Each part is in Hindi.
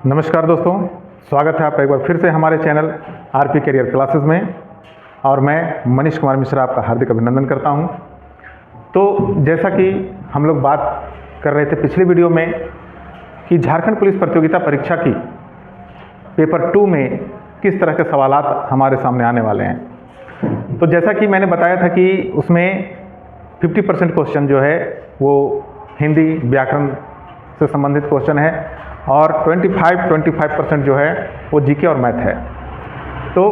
नमस्कार दोस्तों, स्वागत है आपका एक बार फिर से हमारे चैनल आरपी करियर क्लासेस में। और मैं मनीष कुमार मिश्रा आपका हार्दिक अभिनंदन करता हूं। तो जैसा कि हम लोग बात कर रहे थे पिछली वीडियो में कि झारखंड पुलिस प्रतियोगिता परीक्षा की पेपर 2 में किस तरह के सवालात हमारे सामने आने वाले हैं। तो जैसा कि मैंने बताया था कि उसमें 50% क्वेश्चन जो है वो हिंदी व्याकरण से संबंधित क्वेश्चन है और 25% जो है वो जीके और मैथ है। तो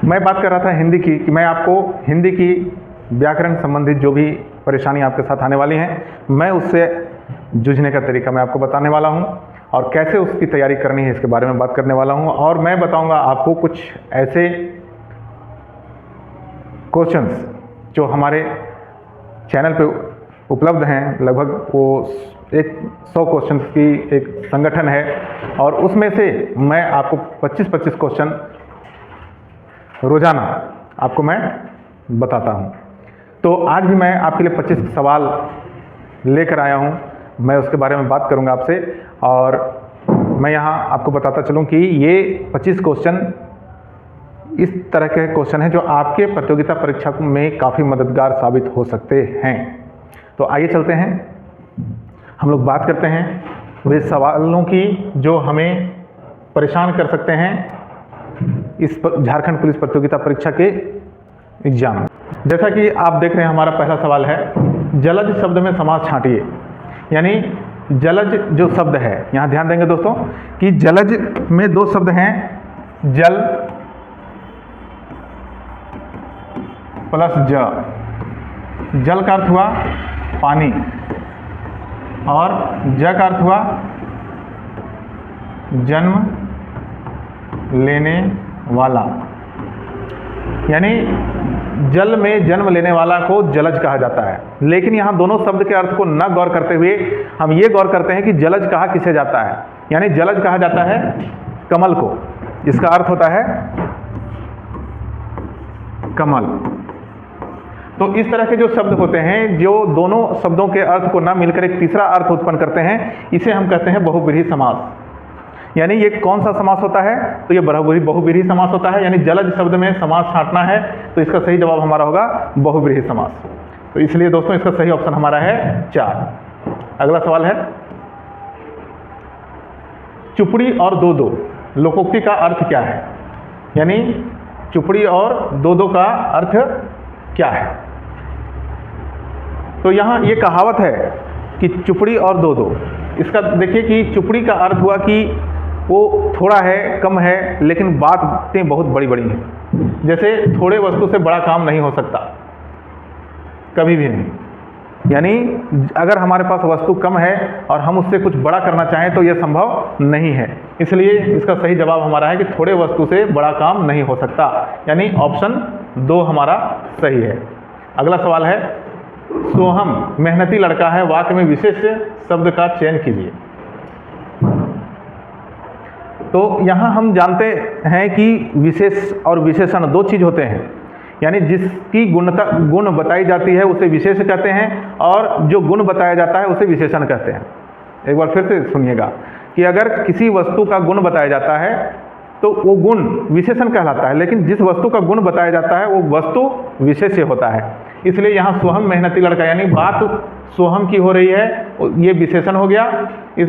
मैं बात कर रहा था हिंदी की कि मैं आपको हिंदी की व्याकरण संबंधित जो भी परेशानी आपके साथ आने वाली हैं, मैं उससे जूझने का तरीका मैं आपको बताने वाला हूं और कैसे उसकी तैयारी करनी है इसके बारे में बात करने वाला हूं। और मैं बताऊंगा आपको कुछ ऐसे क्वेश्चंस जो हमारे चैनल पे उपलब्ध हैं, लगभग वो 100 क्वेश्चन की एक संगठन है और उसमें से मैं आपको 25-25 क्वेश्चन रोजाना आपको मैं बताता हूं। तो आज भी मैं आपके लिए 25 सवाल लेकर आया हूं, मैं उसके बारे में बात करूंगा आपसे। और मैं यहां आपको बताता चलूं कि ये 25 क्वेश्चन इस तरह के क्वेश्चन हैं जो आपके प्रतियोगिता परीक्षा में काफ़ी मददगार साबित हो सकते हैं। तो आइए चलते हैं, हम लोग बात करते हैं वे सवालों की जो हमें परेशान कर सकते हैं इस झारखंड पुलिस प्रतियोगिता परीक्षा के एग्जाम में। जैसा कि आप देख रहे हैं, हमारा पहला सवाल है, जलज शब्द में समास छांटिए। यानी जलज जो शब्द है, यहाँ ध्यान देंगे दोस्तों कि जलज में 2 शब्द हैं, जल प्लस ज। जल का अर्थ हुआ पानी और ज का अर्थ हुआ जन्म लेने वाला। यानी जल में जन्म लेने वाला को जलज कहा जाता है। लेकिन यहाँ दोनों शब्द के अर्थ को न गौर करते हुए हम ये गौर करते हैं कि जलज कहा किसे जाता है। यानी जलज कहा जाता है कमल को, इसका अर्थ होता है कमल। तो इस तरह के जो शब्द होते हैं जो दोनों शब्दों के अर्थ को ना मिलकर एक तीसरा अर्थ उत्पन्न करते हैं, इसे हम कहते हैं बहुव्रीहि समास। यानी ये कौन सा समास होता है? तो ये बहुव्रीहि समास होता है। यानी जलज शब्द में समास छांटना है तो इसका सही जवाब हमारा होगा बहुव्रीहि समास। तो इसलिए दोस्तों इसका सही ऑप्शन हमारा है 4। अगला सवाल है, चुपड़ी और दो लोकोक्ति का अर्थ क्या है? यानी चुपड़ी और दो का अर्थ क्या है? तो यहाँ ये कहावत है कि चुपड़ी और दो। इसका देखिए कि चुपड़ी का अर्थ हुआ कि वो थोड़ा है, कम है, लेकिन बातें बहुत बड़ी बड़ी हैं। जैसे थोड़े वस्तु से बड़ा काम नहीं हो सकता, कभी भी नहीं। यानी अगर हमारे पास वस्तु कम है और हम उससे कुछ बड़ा करना चाहें तो यह संभव नहीं है। इसलिए इसका सही जवाब हमारा है कि थोड़े वस्तु से बड़ा काम नहीं हो सकता। यानी ऑप्शन 2 हमारा सही है। अगला सवाल है, सोहम मेहनती लड़का है, वाक्य में विशेष शब्द का चयन कीजिए। तो यहाँ हम जानते हैं कि विशेष और विशेषण 2 चीज़ होते हैं। यानी जिसकी गुण बताई जाती है उसे विशेष कहते हैं और जो गुण बताया जाता है उसे विशेषण कहते हैं। एक बार फिर से सुनिएगा कि अगर किसी वस्तु का गुण बताया जाता है तो वो गुण विशेषण कहलाता है, लेकिन जिस वस्तु का गुण बताया जाता है वो वस्तु विशेष्य होता है। इसलिए यहाँ सोहम मेहनती लड़का, यानी बात सोहम की हो रही है, ये विशेषण हो गया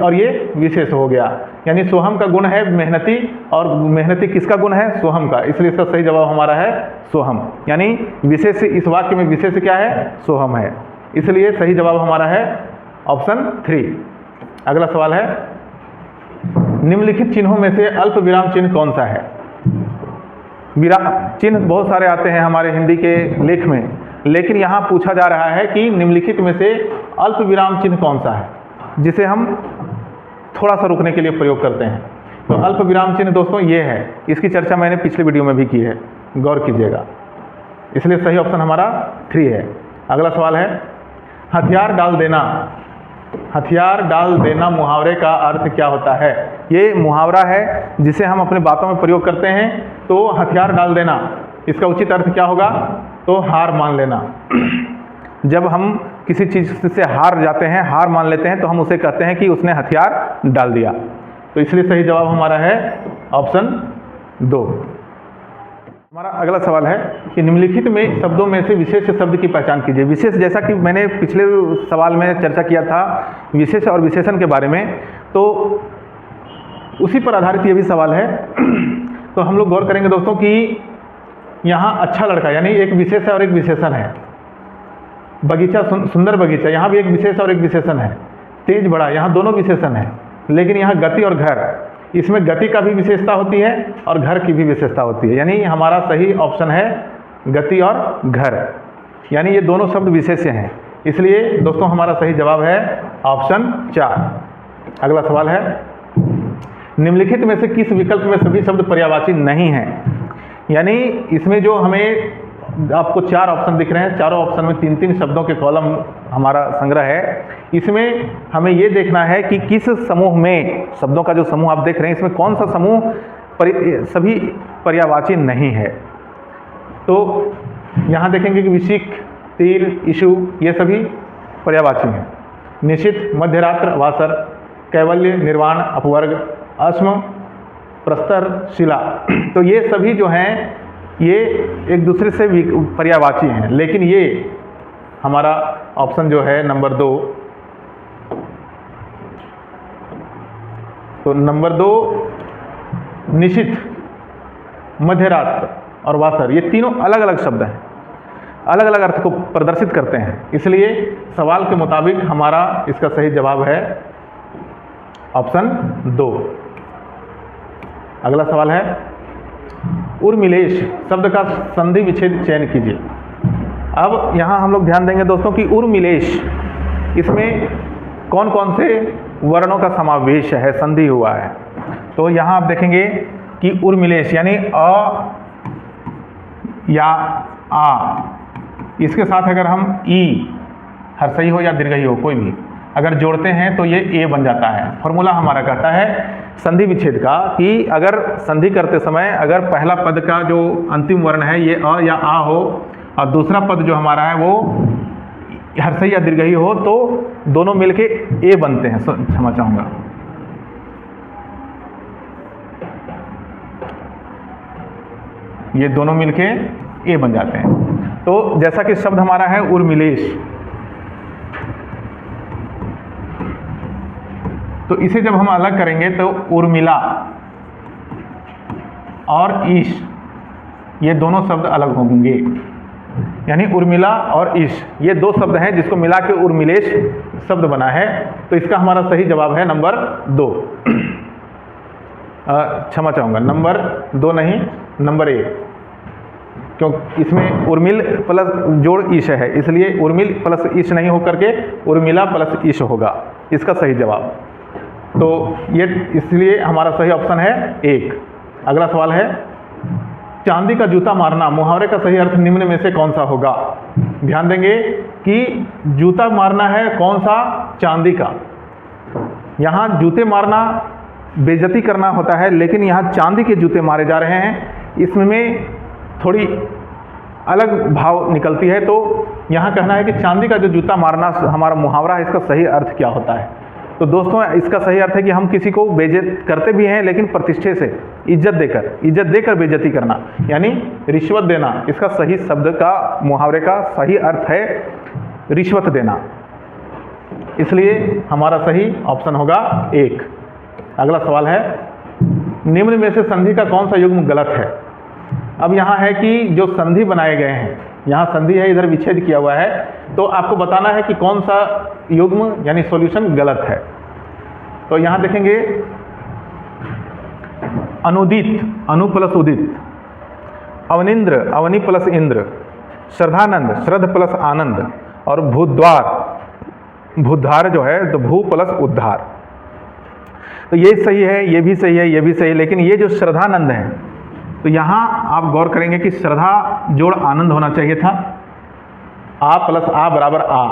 और ये विशेष हो गया। यानी सोहम का गुण है मेहनती और मेहनती किसका गुण है? सोहम का। इसलिए इसका सही जवाब हमारा है सोहम। यानी विशेष इस वाक्य में विशेष क्या है? सोहम है। इसलिए सही जवाब हमारा है ऑप्शन 3। अगला सवाल है, निम्नलिखित चिन्हों में से अल्प विराम चिन्ह कौन सा है? विराम चिन्ह बहुत सारे आते हैं हमारे हिंदी के लेख में, लेकिन यहाँ पूछा जा रहा है कि निम्नलिखित में से अल्प विराम चिन्ह कौन सा है जिसे हम थोड़ा सा रुकने के लिए प्रयोग करते हैं। तो अल्प विराम चिन्ह दोस्तों ये है, इसकी चर्चा मैंने पिछले वीडियो में भी की है, गौर कीजिएगा। इसलिए सही ऑप्शन हमारा 3 है। अगला सवाल है, हथियार डाल देना। हथियार डाल देना मुहावरे का अर्थ क्या होता है? ये मुहावरा है जिसे हम अपने बातों में प्रयोग करते हैं। तो हथियार डाल देना, इसका उचित अर्थ क्या होगा? तो हार मान लेना। जब हम किसी चीज़ से हार जाते हैं, हार मान लेते हैं, तो हम उसे कहते हैं कि उसने हथियार डाल दिया। तो इसलिए सही जवाब हमारा है ऑप्शन 2। हमारा अगला सवाल है कि निम्नलिखित में शब्दों में से विशेष शब्द की पहचान कीजिए। विशेष, जैसा कि मैंने पिछले सवाल में चर्चा किया था विशेष और विशेषण के बारे में, तो उसी पर आधारित ये भी सवाल है। तो हम लोग गौर करेंगे दोस्तों कि यहाँ अच्छा लड़का यानी एक विशेष है और एक विशेषण है। बगीचा, सुंदर बगीचा, यहाँ भी एक विशेष और एक विशेषण है। तेज बड़ा, यहाँ दोनों विशेषण है। लेकिन यहाँ गति और घर, इसमें गति का भी विशेषता होती है और घर की भी विशेषता होती है। यानी हमारा सही ऑप्शन है गति और घर, यानी ये दोनों शब्द विशेष्य हैं। इसलिए दोस्तों हमारा सही जवाब है ऑप्शन 4। अगला सवाल है, निम्नलिखित में से किस विकल्प में सभी शब्द पर्यायवाची नहीं हैं? यानी इसमें जो हमें आपको 4 ऑप्शन दिख रहे हैं, चारों ऑप्शन में 3-3 शब्दों के कॉलम हमारा संग्रह है। इसमें हमें ये देखना है कि किस समूह में, शब्दों का जो समूह आप देख रहे हैं, इसमें कौन सा समूह सभी पर्यायवाची नहीं है। तो यहाँ देखेंगे कि विशिक, तीर, इशु, ये सभी पर्यायवाची हैं। निशित, मध्यरात्र, वासर, कैवल्य, निर्वाण, अपवर्ग, अश्म, प्रस्तर, शिला, तो ये सभी जो हैं ये एक दूसरे से पर्यायवाची हैं। लेकिन ये हमारा ऑप्शन जो है नंबर 2, तो नंबर 2 निशित, मध्यरात्र और वासर, ये तीनों अलग अलग शब्द हैं, अलग अलग अर्थ को प्रदर्शित करते हैं। इसलिए सवाल के मुताबिक हमारा इसका सही जवाब है ऑप्शन 2। अगला सवाल है, उर्मिलेश शब्द का संधि विच्छेद चयन कीजिए। अब यहाँ हम लोग ध्यान देंगे दोस्तों कि उर्मिलेश, इसमें कौन कौन से वर्णों का समावेश है, संधि हुआ है। तो यहाँ आप देखेंगे कि उर्मिलेश यानी अ या आ, इसके साथ अगर हम ई, हर्षई हो या दीर्घई हो, कोई भी अगर जोड़ते हैं तो ये ए बन जाता है। फॉर्मूला हमारा कहता है संधि विच्छेद का कि अगर संधि करते समय अगर पहला पद का जो अंतिम वर्ण है ये अ या आ हो और दूसरा पद जो हमारा है वो हर्षई या दीर्घई हो, तो दोनों मिलके ए बनते हैं। क्षमा चाहूँगा, ये दोनों मिलके ए बन जाते हैं। तो जैसा कि शब्द हमारा है उर्मिलेश, तो इसे जब हम अलग करेंगे तो उर्मिला और ईश, ये दोनों शब्द अलग होंगे। यानी उर्मिला और ईश ये 2 शब्द हैं जिसको मिला के उर्मिलेश शब्द बना है। तो इसका हमारा सही जवाब है नंबर 2। क्षमा चाहूँगा, नंबर 2 नहीं, नंबर 1, क्यों इसमें उर्मिल प्लस जोड़ ईश है, इसलिए उर्मिल प्लस ईश नहीं होकर के उर्मिला प्लस ईश होगा इसका सही जवाब। तो ये इसलिए हमारा सही ऑप्शन है 1। अगला सवाल है, चांदी का जूता मारना मुहावरे का सही अर्थ निम्न में से कौन सा होगा? ध्यान देंगे कि जूता मारना है कौन सा? चांदी का। यहाँ जूते मारना बेइज्जती करना होता है, लेकिन यहाँ चांदी के जूते मारे जा रहे हैं, इसमें थोड़ी अलग भाव निकलती है। तो यहाँ कहना है कि चांदी का जो जूता मारना हमारा मुहावरा है, इसका सही अर्थ क्या होता है? तो दोस्तों इसका सही अर्थ है कि हम किसी को बेइज्जत करते भी हैं लेकिन प्रतिष्ठे से, इज्जत देकर बेइज्जती करना, यानी रिश्वत देना। इसका सही शब्द का मुहावरे का सही अर्थ है रिश्वत देना। इसलिए हमारा सही ऑप्शन होगा 1। अगला सवाल है, निम्न में से संधि का कौन सा युग्म गलत है? अब यहाँ है कि जो संधि बनाए गए हैं, यहाँ संधि है, इधर विच्छेद किया हुआ है, तो आपको बताना है कि कौन सा युग्म यानी सॉल्यूशन गलत है। तो यहाँ देखेंगे अनुदित, अनु प्लस उदित, अवनिंद्र, अवनि प्लस इंद्र, श्रद्धानंद, श्रद्ध प्लस आनंद, और भूद्वार, भूद्धार जो है तो भू प्लस उद्धार। तो ये सही है, ये भी सही है, ये भी सही है, लेकिन ये जो श्रद्धानंद है, तो यहाँ आप गौर करेंगे कि श्रद्धा जोड़ आनंद होना चाहिए था, आ प्लस आ बराबर आ,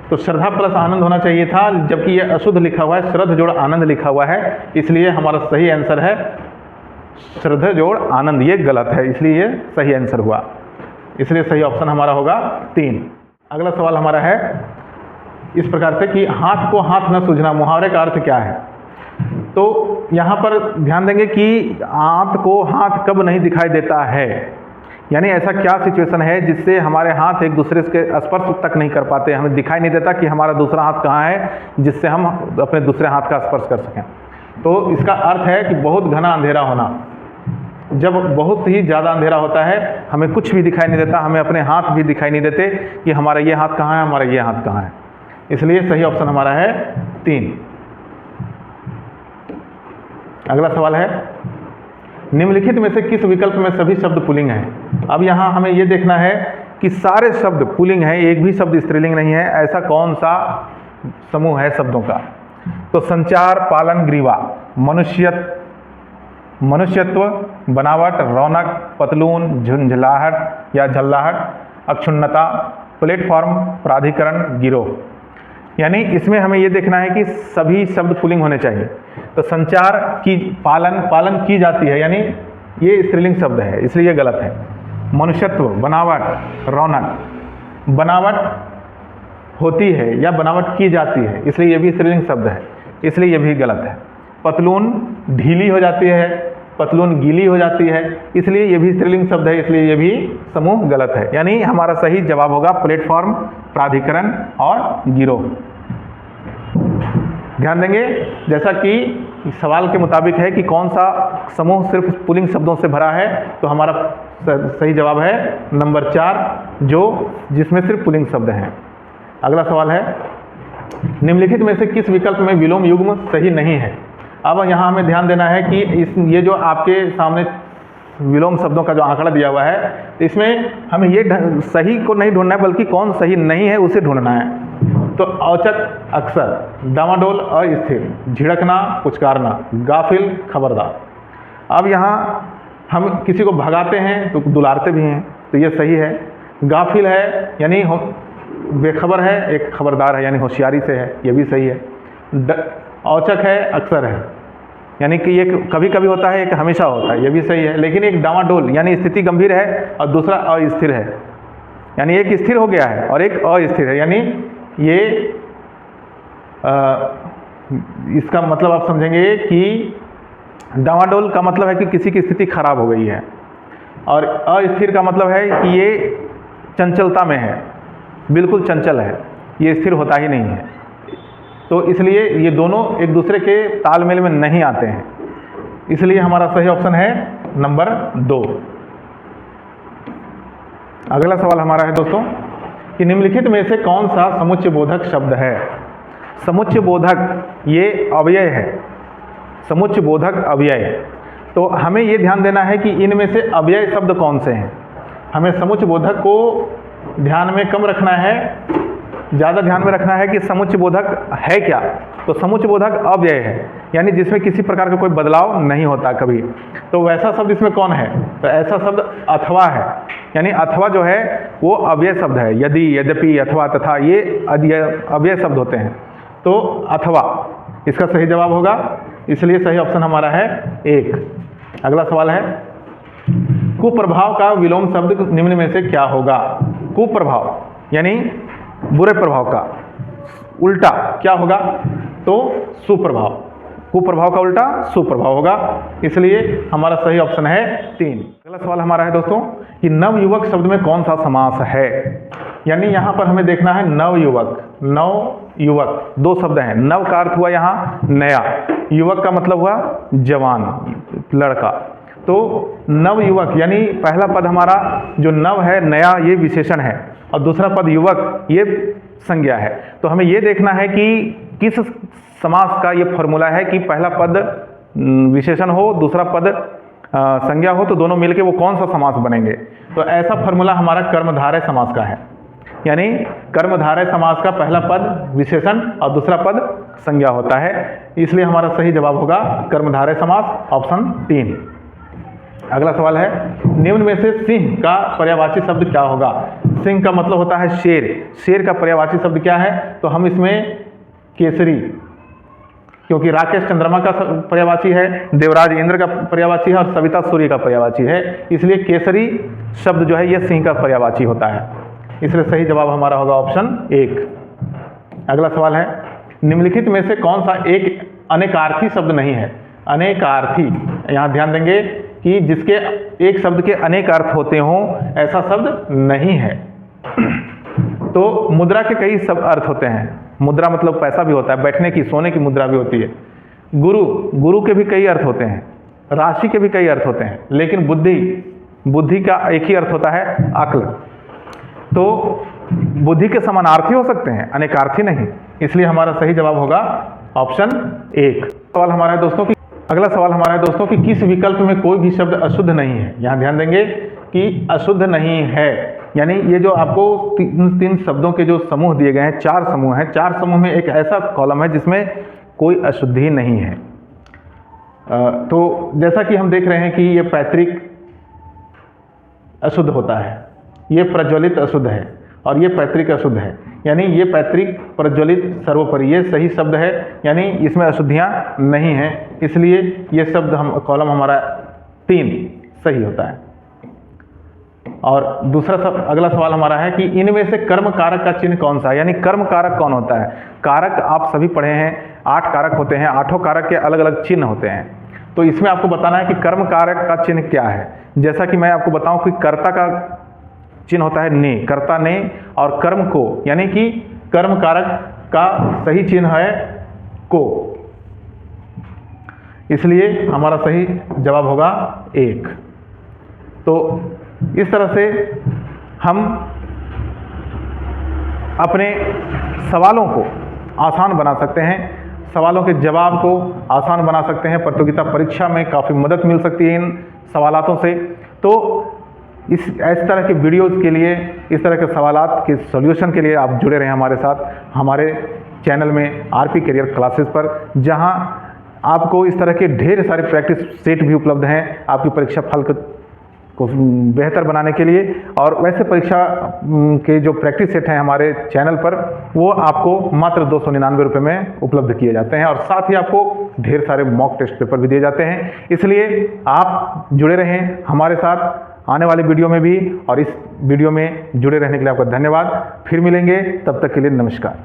तो श्रद्धा प्लस आनंद होना चाहिए था, जबकि ये अशुद्ध लिखा हुआ है, श्रद्ध जोड़ आनंद लिखा हुआ है। इसलिए हमारा सही आंसर है श्रद्धा जोड़ आनंद, ये गलत है, इसलिए ये सही आंसर हुआ। इसलिए सही ऑप्शन हमारा होगा 3। अगला सवाल हमारा है इस प्रकार से कि हाथ को हाथ न सूझना मुहावरे का अर्थ क्या है? तो यहाँ पर ध्यान देंगे कि हाथ को हाथ कब नहीं दिखाई देता है, यानी ऐसा क्या सिचुएशन है जिससे हमारे हाथ एक दूसरे के स्पर्श तक नहीं कर पाते, हमें दिखाई नहीं देता कि हमारा दूसरा हाथ कहाँ है जिससे हम अपने दूसरे हाथ का स्पर्श कर सकें। तो इसका अर्थ है कि बहुत घना अंधेरा होना। जब बहुत ही ज़्यादा अंधेरा होता है, हमें कुछ भी दिखाई नहीं देता, हमें अपने हाथ भी दिखाई नहीं देते कि हमारा ये हाथ कहाँ है, हमारा ये हाथ कहाँ है। इसलिए सही ऑप्शन हमारा है 3। अगला सवाल है, निम्नलिखित में से किस विकल्प में सभी शब्द पुल्लिंग हैं। अब यहाँ हमें ये देखना है कि सारे शब्द पुल्लिंग हैं, एक भी शब्द स्त्रीलिंग नहीं है, ऐसा कौन सा समूह है शब्दों का। तो संचार, पालन, ग्रीवा, मनुष्यत्व, बनावट, रौनक, पतलून, झुंझलाहट या झल्लाहट, अक्षुण्णता, प्लेटफॉर्म, प्राधिकरण, गिरोह। यानी इसमें हमें ये देखना है कि सभी शब्द पुल्लिंग होने चाहिए। तो संचार की पालन की जाती है, यानी ये स्त्रीलिंग शब्द है, इसलिए ये गलत है। मनुष्यत्व, बनावट, रौनक, बनावट होती है या बनावट की जाती है, इसलिए ये भी स्त्रीलिंग शब्द है, इसलिए ये भी गलत है। पतलून ढीली हो जाती है, पतलून गीली हो जाती है, इसलिए ये भी स्त्रीलिंग शब्द है, इसलिए ये भी समूह गलत है। यानी हमारा सही जवाब होगा प्लेटफॉर्म, प्राधिकरण और गिरोह। ध्यान देंगे, जैसा कि सवाल के मुताबिक है कि कौन सा समूह सिर्फ पुल्लिंग शब्दों से भरा है, तो हमारा सही जवाब है नंबर 4, जिसमें सिर्फ पुल्लिंग शब्द हैं। अगला सवाल है, निम्नलिखित में से किस विकल्प में विलोम युग्म सही नहीं है। अब यहाँ हमें ध्यान देना है कि ये जो आपके सामने विलोम शब्दों का जो आंकड़ा दिया हुआ है, इसमें हमें ये सही को नहीं ढूंढना है, बल्कि कौन सही नहीं है उसे ढूंढना है। तो औचक, अक्सर, डामाडोल, अस्थिर, झिड़कना, पुचकारना, गाफिल, खबरदार। अब यहाँ हम किसी को भगाते हैं तो दुलारते भी हैं, तो ये सही है। गाफिल है यानी बेखबर है, एक खबरदार है यानी होशियारी से है, ये भी सही है। औचक है, अक्सर है, यानी कि एक कभी कभी होता है, एक हमेशा होता है, ये भी सही है। लेकिन एक डामाडोल यानी स्थिति गंभीर है और दूसरा अस्थिर है, यानी एक स्थिर हो गया है और एक अस्थिर है, यानी ये इसका मतलब आप समझेंगे कि डामाडोल का मतलब है कि किसी की स्थिति खराब हो गई है, और अस्थिर का मतलब है कि ये चंचलता में है, बिल्कुल चंचल है, ये स्थिर होता ही नहीं है। तो इसलिए ये दोनों एक दूसरे के तालमेल में नहीं आते हैं, इसलिए हमारा सही ऑप्शन है नंबर 2। अगला सवाल हमारा है दोस्तों कि निम्नलिखित में से कौन सा समुच्चय बोधक शब्द है। समुच्चय बोधक ये अव्यय है, समुच्चय बोधक अव्यय। तो हमें ये ध्यान देना है कि इनमें से अव्यय शब्द कौन से हैं। हमें समुच्चय बोधक को ध्यान में कम रखना है, ज़्यादा ध्यान में रखना है कि समुच्चय बोधक है क्या। तो समुच्चय बोधक अव्यय है, यानी जिसमें किसी प्रकार का कोई बदलाव नहीं होता कभी। तो वैसा शब्द इसमें कौन है, तो ऐसा शब्द अथवा है, यानी अथवा जो है वो अव्यय शब्द है। यदि, यद्यपि, अथवा, तथा ये अव्यय शब्द होते हैं। तो अथवा इसका सही जवाब होगा, इसलिए सही ऑप्शन हमारा है 1। अगला सवाल है, कुप्रभाव का विलोम शब्द निम्न में से क्या होगा। कुप्रभाव यानी बुरे प्रभाव का उल्टा क्या होगा, तो सुप्रभाव। कुप्रभाव का उल्टा सुप्रभाव होगा, इसलिए हमारा सही ऑप्शन है 3। अगला सवाल हमारा है दोस्तों कि नवयुवक शब्द में कौन सा समास है। यानी यहाँ पर हमें देखना है नवयुवक, नवयुवक 2 शब्द हैं। नव का अर्थ हुआ यहाँ नया, युवक का मतलब हुआ जवान, लड़का। तो नवयुवक यानी पहला पद हमारा जो नव है, नया, ये विशेषण है, और दूसरा पद युवक ये संज्ञा है। तो हमें ये देखना है कि किस समास का ये फॉर्मूला है कि पहला पद विशेषण हो, दूसरा पद संज्ञा हो, तो दोनों मिलके वो कौन सा समास बनेंगे। तो ऐसा फॉर्मूला हमारा कर्मधारय समास का है, यानी कर्मधारय समास का पहला पद विशेषण और दूसरा पद संज्ञा होता है, इसलिए हमारा सही जवाब होगा कर्मधारय समास, ऑप्शन 3। अगला सवाल है, निम्न में से सिंह का पर्यायवाची शब्द क्या होगा। सिंह का मतलब होता है शेर, शेर का पर्यायवाची शब्द क्या है, तो हम इसमें केसरी, क्योंकि राकेश चंद्रमा का पर्यायवाची है, देवराज इंद्र का पर्यायवाची है और सविता सूर्य का पर्यायवाची है, इसलिए केसरी शब्द जो है यह सिंह का पर्यायवाची होता है, इसलिए सही जवाब हमारा होगा ऑप्शन 1। अगला सवाल है, निम्नलिखित में से कौन सा एक अनेकार्थी शब्द नहीं है। अनेकार्थी, यहाँ ध्यान देंगे कि जिसके एक शब्द के अनेक अर्थ होते हों ऐसा शब्द नहीं है। तो मुद्रा के कई सब अर्थ होते हैं। मुद्रा मतलब पैसा भी होता है, बैठने की, सोने की मुद्रा भी होती है। गुरु के भी कई अर्थ होते हैं, राशि के भी कई अर्थ होते हैं, लेकिन बुद्धि का एक ही अर्थ होता है, अक्ल। तो बुद्धि के समानार्थी हो सकते हैं, अनेकार्थी नहीं। इसलिए हमारा सही जवाब होगा ऑप्शन 1। सवाल हमारा है दोस्तों कि अगला सवाल हमारा है दोस्तों कि किस विकल्प में कोई भी शब्द अशुद्ध नहीं है। यहाँ ध्यान देंगे कि अशुद्ध नहीं है, यानी ये जो आपको तीन शब्दों के जो समूह दिए गए हैं, 4 समूह हैं, 4 समूह में एक ऐसा कॉलम है जिसमें कोई अशुद्धि नहीं है। तो जैसा कि हम देख रहे हैं कि ये पैतृक अशुद्ध होता है, ये प्रज्वलित अशुद्ध है और ये पैतृक अशुद्ध है। यानी ये पैतृक, प्रज्वलित, सर्वोपरि ये सही शब्द है, यानी इसमें अशुद्धियाँ नहीं हैं। इसलिए ये शब्द कॉलम हमारा 3 सही होता है। और अगला सवाल हमारा है कि इनमें से कर्म कारक का चिन्ह कौन सा है। यानी कर्म कारक कौन होता है। कारक आप सभी पढ़े हैं, 8 कारक होते हैं, 8 कारक के अलग अलग चिन्ह होते हैं। तो इसमें आपको बताना है कि कर्म कारक का चिन्ह क्या है। जैसा कि मैं आपको बताऊं कि कर्ता का चिन्ह होता है ने, कर्ता ने, और कर्म को, यानी कि कर्म कारक का सही चिन्ह है को। इसलिए हमारा सही जवाब होगा 1। तो इस तरह से हम अपने सवालों को आसान बना सकते हैं, सवालों के जवाब को आसान बना सकते हैं। प्रतियोगिता परीक्षा में काफ़ी मदद मिल सकती है इन सवालातों से। तो इस तरह के वीडियोस के लिए, इस तरह के सवालात के सॉल्यूशन के लिए आप जुड़े रहें हमारे साथ, हमारे चैनल में आरपी करियर क्लासेस पर, जहां आपको इस तरह के ढेर सारे प्रैक्टिस सेट भी उपलब्ध हैं आपकी परीक्षा फल को बेहतर बनाने के लिए। और वैसे परीक्षा के जो प्रैक्टिस सेट हैं हमारे चैनल पर, वो आपको मात्र 299 रुपये में उपलब्ध किए जाते हैं, और साथ ही आपको ढेर सारे मॉक टेस्ट पेपर भी दिए जाते हैं। इसलिए आप जुड़े रहें हमारे साथ आने वाले वीडियो में भी, और इस वीडियो में जुड़े रहने के लिए आपका धन्यवाद। फिर मिलेंगे, तब तक के लिए नमस्कार।